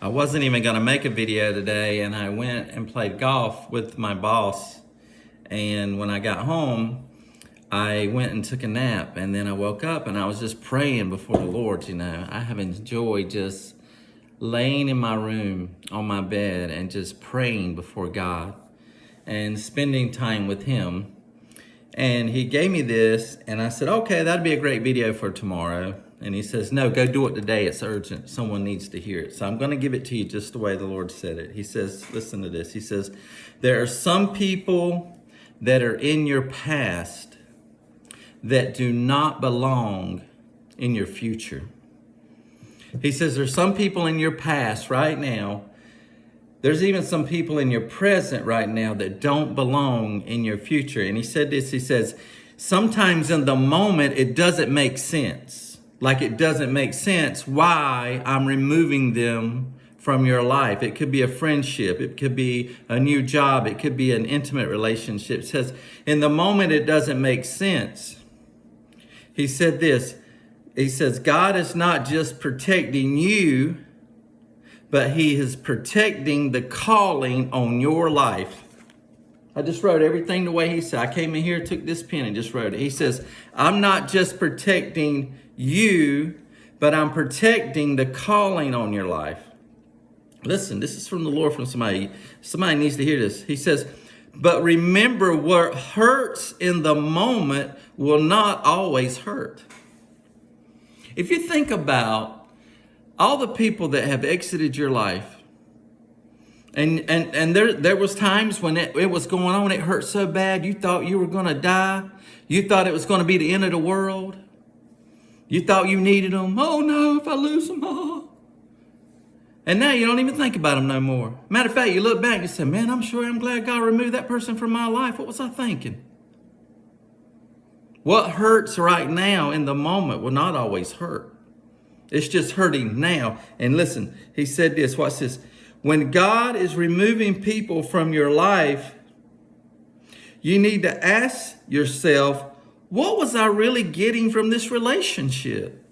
I wasn't even going to make a video today, and I went and played golf with my boss. And when I got home, I went and took a nap, and then I woke up and I was just praying before the Lord. I have enjoyed just laying in my room on my bed and just praying before God and spending time with Him. And He gave me this, and I said, okay, that'd be a great video for tomorrow. And He says, no, go do it today. It's urgent. Someone needs to hear it. So I'm going to give it to you just the way the Lord said it. He says, listen to this. He says, there are some people that are in your past that do not belong in your future. He says, there's some people in your past right now. There's even some people in your present right now that don't belong in your future. And he said this, he says, sometimes in the moment, it doesn't make sense. Like it doesn't make sense why I'm removing them from your life. It could be a friendship. It could be a new job. It could be an intimate relationship. It says, in the moment, it doesn't make sense. He said this, he says, God is not just protecting you, but He is protecting the calling on your life. I just wrote everything the way He said. I came in here, took this pen and just wrote it. He says, I'm not just protecting you, but I'm protecting the calling on your life. Listen, this is from the Lord, from somebody. Somebody needs to hear this. He says, but remember, what hurts in the moment will not always hurt. If you think about all the people that have exited your life, and there was times when it was going on, it hurt so bad, you thought you were going to die. You thought it was going to be the end of the world. You thought you needed them. Oh no, if I lose them, oh. And now you don't even think about them no more. Matter of fact, you look back and you say, man, I'm glad God removed that person from my life. What was I thinking? What hurts right now in the moment will not always hurt. It's just hurting now. And listen, he said this, watch this. When God is removing people from your life, you need to ask yourself, what was I really getting from this relationship?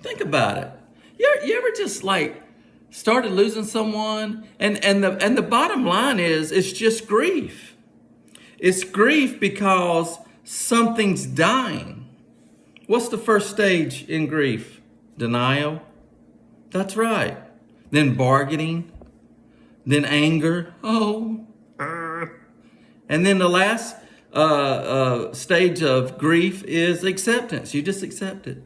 Think about it. You ever just like started losing someone? And the bottom line is, it's just grief. It's grief because something's dying. What's the first stage in grief? Denial. That's right. Then bargaining. Then anger. Oh. And then the last stage of grief is acceptance. You just accept it.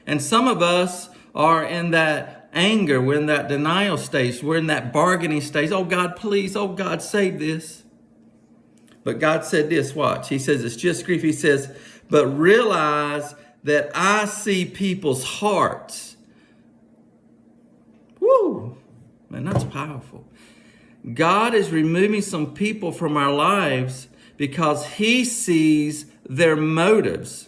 And some of us are in that anger. We're in that denial stage. We're in that bargaining stage. Oh God, please. Oh God, save this. But God said this, watch. He says, it's just grief. He says, but realize that I see people's hearts. Woo! Man, that's powerful. God is removing some people from our lives because He sees their motives.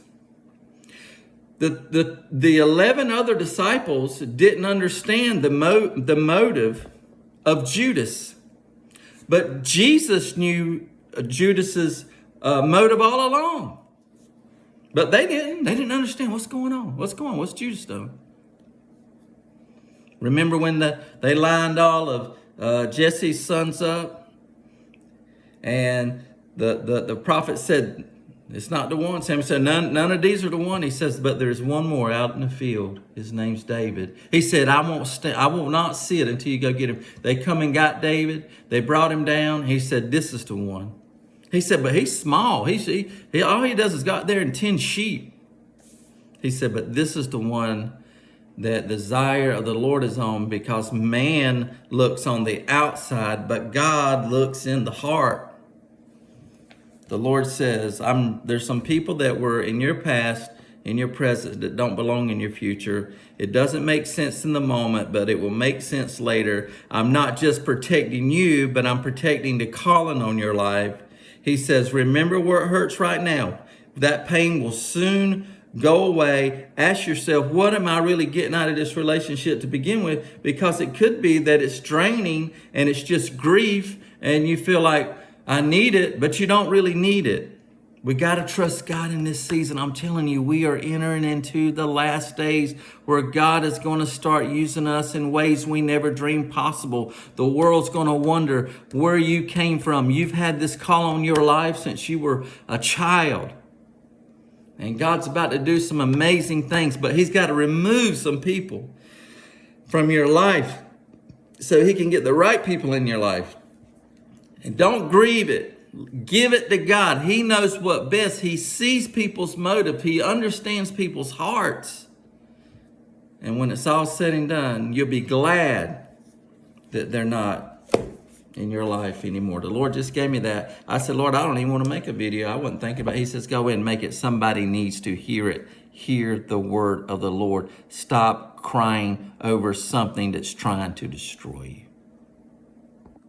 The 11 other disciples didn't understand the motive of Judas. But Jesus knew Judas's motive all along. But they didn't. They didn't understand what's going on. What's going on? What's Judas doing? Remember when they lined all of Jesse's sons up? And the prophet said, it's not the one. Samuel said, none of these are the one. He says, but there's one more out in the field. His name's David. He said, I will not see it until you go get him. They come and got David. They brought him down. He said, this is the one. He said, but he's small. He all he does is go out there and tend sheep. He said, but this is the one that the desire of the Lord is on, because man looks on the outside, but God looks in the heart. The Lord says, there's some people that were in your past, in your present, that don't belong in your future. It doesn't make sense in the moment, but it will make sense later. I'm not just protecting you, but I'm protecting the calling on your life. He says, remember where it hurts right now. That pain will soon go away. Ask yourself, what am I really getting out of this relationship to begin with? Because it could be that it's draining and it's just grief and you feel like, I need it, but you don't really need it. We got to trust God in this season. I'm telling you, we are entering into the last days where God is going to start using us in ways we never dreamed possible. The world's going to wonder where you came from. You've had this call on your life since you were a child. And God's about to do some amazing things, but He's got to remove some people from your life so He can get the right people in your life. And don't grieve it. Give it to God. He knows what best. He sees people's motive. He understands people's hearts. And when it's all said and done, you'll be glad that they're not in your life anymore. The Lord just gave me that. I said, Lord, I don't even want to make a video. I wasn't thinking about it. He says, go in and make it. Somebody needs to hear it. Hear the word of the Lord. Stop crying over something that's trying to destroy you.